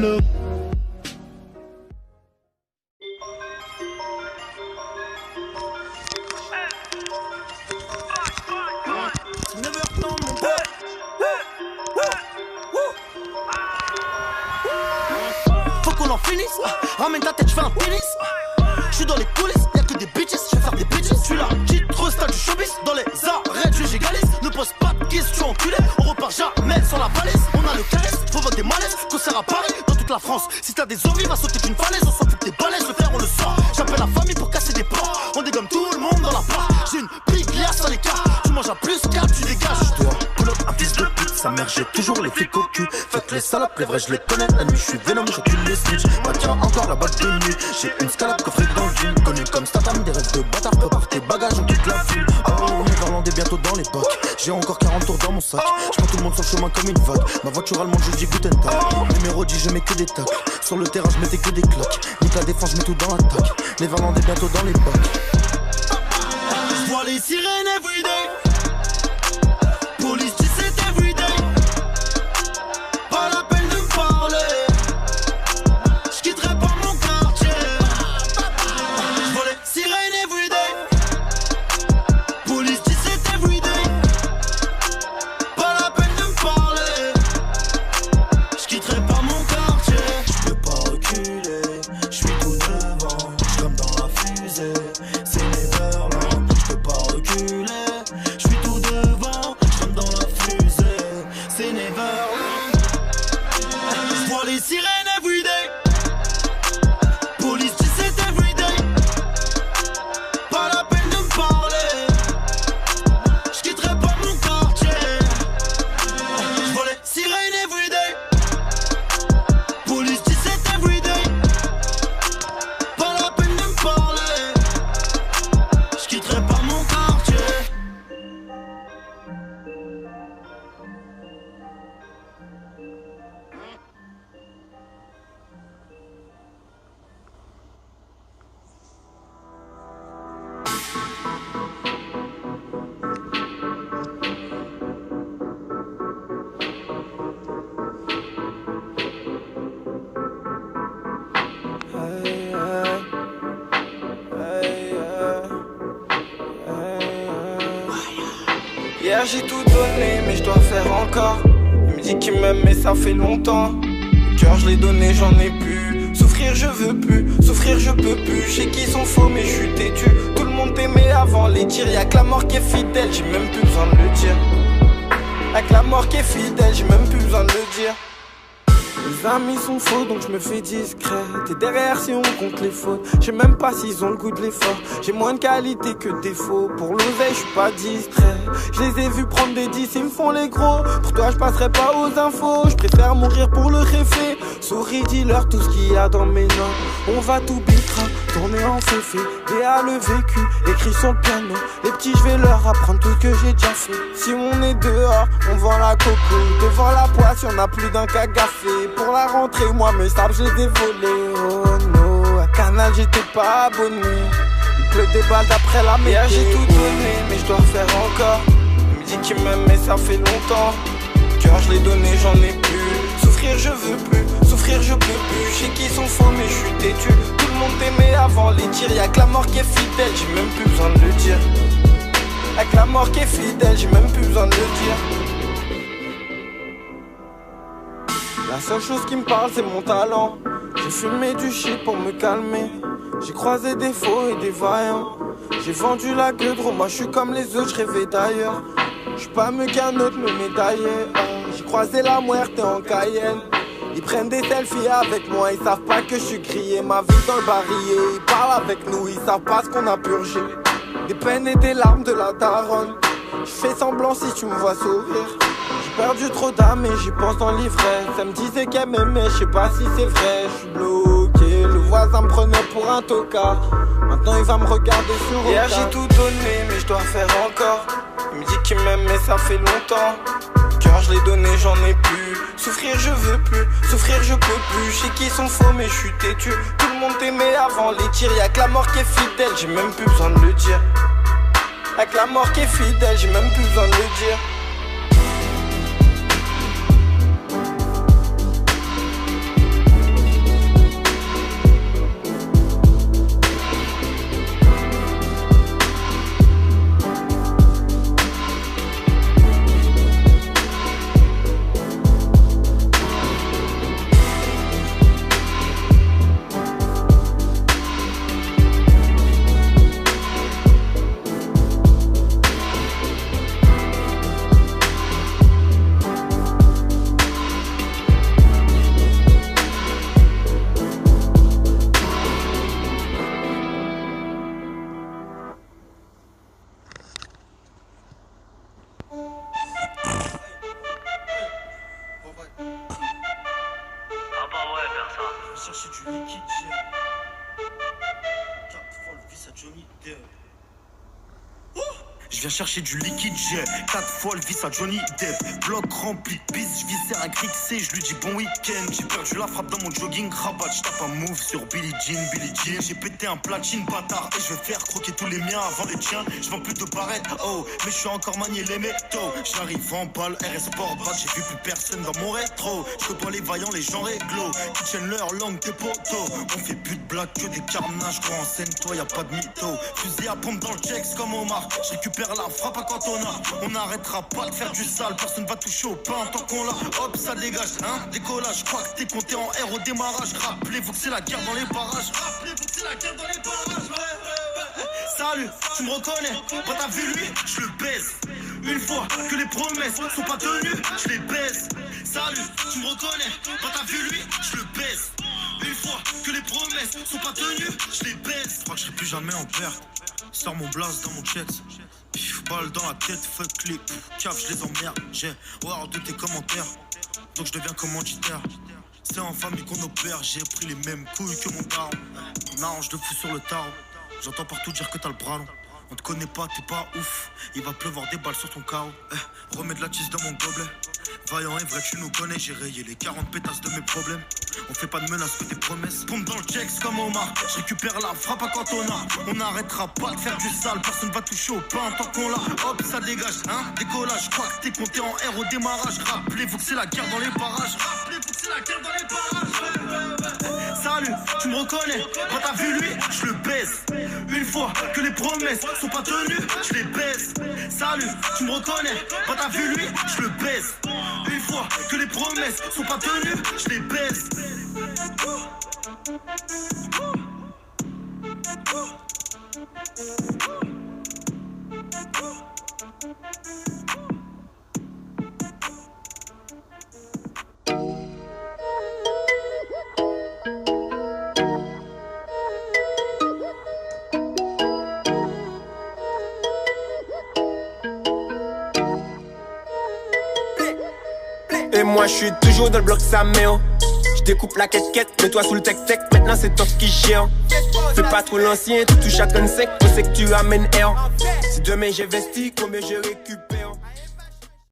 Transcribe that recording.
look. Faut qu'on en finisse, ramène ta tête, j'fais un tennis. J'suis dans les coulisses, y'a que des bitches, j'vais faire des bitches. J'suis là, titre stade du showbiz, dans les arrêts, j'égalise. Ne pose pas de questions, enculé, on repart jamais sans la valise. On a le charisme, provoque des malaises, concert à Paris, dans toute la France. Si t'as des envies, va sauter d'une falaise, on s'en fout que t'es balèze, le faire on le sort. J'appelle la famille pour casser des plans, on dégomme tout le monde dans la part. J'ai une brique liasse à l'écart, tu manges à plus qu'à, tu dégages. J'dois pull up un fils de pute, sa mère j'ai toujours les flics au cul. Faites les salopes, les vrais je les connais, la nuit j'suis Venom, j'encule les snitch. Bah tiens encore la balle de nuit, j'ai une scalade coffrée dans le jean. Connu comme Statham, des rêves de bâtard, prépare tes bagages, on quitte la ville. Oh, on est Irlandais bientôt dans les bacs, j'ai encore 40 tours dans mon sac. J'prends tout le monde sur le chemin comme une vague, ma voiture allemande je dis Guten Tag. Numéro 10 je mets que des tacles, sur le terrain je mettais que des claques. Nique la défense, je mets tout dans l'attaque, les Irlandais bientôt dans les bacs. J'vois les sirènes everyday, police 17 everyday. Pas la peine de me parler, j'quitterai pas mon quartier. J'vois les sirènes everyday, police 17 everyday. Pas la peine de me parler, j'quitterai pas mon quartier. J'peux pas reculer, j'suis tout devant, j'suis comme dans la fusée. C'est Neverland, j'peux pas reculer, j'suis tout devant, j'suis comme dans la fusée. C'est Neverland. J'vois les sirènes everyday, police 17 everyday. Pas la peine de me parler, j'quitterai pas mon quartier. J'vois les sirènes everyday, police 17 everyday. Pas la peine de me parler, j'quitterai pas mon quartier. Hier j'ai tout donné mais je dois faire encore. Il me dit qu'il m'aime mais ça fait longtemps. Le cœur je l'ai donné, j'en ai plus. Souffrir je veux plus, souffrir je peux plus. Je sais qu'ils sont faux mais je suis têtu. Tout le monde t'aimait avant les tirs. Y'a que la mort qui est fidèle, j'ai même plus besoin de le dire. Y'a que la mort qui est fidèle, j'ai même plus besoin de le dire. Les amis sont faux donc je me fais discret. T'es derrière si on compte les fautes. Je sais même pas s'ils ont le goût de l'effort. J'ai moins de qualité que de défaut. Pour l'oseille je suis pas distrait. Je les ai vus prendre des 10, ils me font les gros. Pour toi je passerai pas aux infos. Je préfère mourir pour le réfé. Souris, dis-leur tout ce qu'il y a dans mes notes. On va tout bitra, tourner en féfé. DA le vécu, écrit sur le piano. Les petits je vais leur apprendre tout ce que j'ai déjà fait. Si on est dehors, on vend la coco. Devant la poisse y'en a plus d'un cagafé. Pour la rentrée, moi mes sables je les ai volés. Oh no, à Canal j'étais pas abonné. Il pleut des balles d'après la météo. Hier j'ai tout donné mais je dois faire encore. Il me dit qu'il m'aime mais ça fait longtemps. Le cœur je l'ai donné, j'en ai plus. Souffrir je veux plus, souffrir je peux plus. Je sais qu'ils sont faux mais je suis têtu. Tout le monde t'aimait avant les tirs. Y'a que la mort qui est fidèle, j'ai même plus besoin de le dire. Y'a que la mort qui est fidèle, j'ai même plus besoin de le dire. La seule chose qui me parle c'est mon talent. J'ai fumé du shit pour me calmer. J'ai croisé des faux et des vaillants. J'ai vendu la gueule, gros, moi je suis comme les autres, je rêvais d'ailleurs. Je suis pas mieux qu'un autre, me médailler. J'ai croisé la muerte en Cayenne. Ils prennent des selfies avec moi, ils savent pas que je suis grillé. Ma vie dans le barillet, ils parlent avec nous, ils savent pas ce qu'on a purgé. Des peines et des larmes de la daronne. Je fais semblant si tu me vois sourire. J'ai perdu trop d'âme et j'y pense dans l'ivresse. Elle me disait qu'elle m'aimait, je sais pas si c'est vrai. Je suis bloqué, le voisin me prenait pour un tocard. Maintenant il va me regarder sur le Hier j'ai tout donné mais je dois faire encore. Il me dit qu'il m'aime mais ça fait longtemps. Le cœur je l'ai donné, j'en ai plus. Souffrir je veux plus, souffrir je peux plus. Je sais qu'ils sont faux mais je suis têtu. Tout le monde t'aimait avant les tirs. Y'a que la mort qui est fidèle, j'ai même plus besoin de le dire. Y'a que la mort qui est fidèle, j'ai même plus besoin de le dire. chercher du liquide jet. 4 fois le vice à Johnny Depp. Je viens chercher du liquide, j'ai 4 fois le vice à Johnny Depp. Bloc rempli de pisse, je visais un Grixé, je lui dis bon week-end. J'ai perdu la frappe dans mon jogging, rabat, je tape un move sur Billie Jean. J'ai pété un platine bâtard et je vais faire croquer tous les miens avant les tiens. Je vends plus de barrettes, oh, mais je suis encore manié les métaux. J'arrive en balle, RS Sport Bat, j'ai vu plus personne dans mon rétro. Je côtoie les vaillants, les gens réglo, qui tiennent leur langue, tes potos. On fait plus de blagues que des carnages, crois en scène, toi y'a pas de mytho. Fusil à pompe dans le checks comme Omar, je récupère la frappe à cantonat. On n'arrêtera pas de faire du sale, personne va toucher au pain tant qu'on l'a. Hop, ça dégage, hein, décollage. Je crois que t'es compté en R au démarrage. Rappelez-vous que c'est la guerre dans les barrages. Rappelez-vous que c'est la guerre dans les barrages. Salut, tu me reconnais, quand t'as vu lui, je le baise. Une fois que les promesses sont pas tenues, je les baise. Salut, tu me reconnais, quand t'as vu lui, je le baise. Une fois que les promesses sont pas tenues, je les baise. Je crois que je serai plus jamais en perte. Sors mon blast dans mon checks. Pif, balle dans la tête, fuck les caf, je les emmerde. J'ai horreur de tes commentaires, donc je deviens commanditaire. C'est en famille qu'on opère, j'ai pris les mêmes couilles que mon daron. M'arrange de fou sur le tarot, j'entends partout dire que t'as le bras long. On te connaît pas, t'es pas ouf, il va pleuvoir des balles sur ton carreau. Remets de la tisse dans mon gobelet. Vaillant et vrai, tu nous connais, j'ai rayé les 40 pétasses de mes problèmes. On fait pas de menaces que des promesses. Pompe dans le checks comme Omar, je récupère la frappe à cantonat. On n'arrêtera pas de faire du sale, personne va toucher au pain tant qu'on l'a. Hop, ça dégage, hein, décollage. Je crois que t'es compté en R au démarrage. Rappelez-vous que c'est la guerre dans les barrages. Rappelez-vous que c'est la guerre dans les barrages. Salut, tu me reconnais, quand t'as vu lui, je le baise. Une fois que les promesses sont pas tenues, je les baise. Salut, tu me reconnais, quand t'as vu lui, je le baise. Une fois que les promesses sont pas tenues, je les baise. Et moi je suis toujours dans le bloc Saméo. Je découpe la quête-quête, mets-toi sous le tech-tech. Maintenant c'est toi qui gère. Fais pas trop l'ancien, tu touches à 35. On sait que tu amènes air. Si demain j'investis, combien je récupère?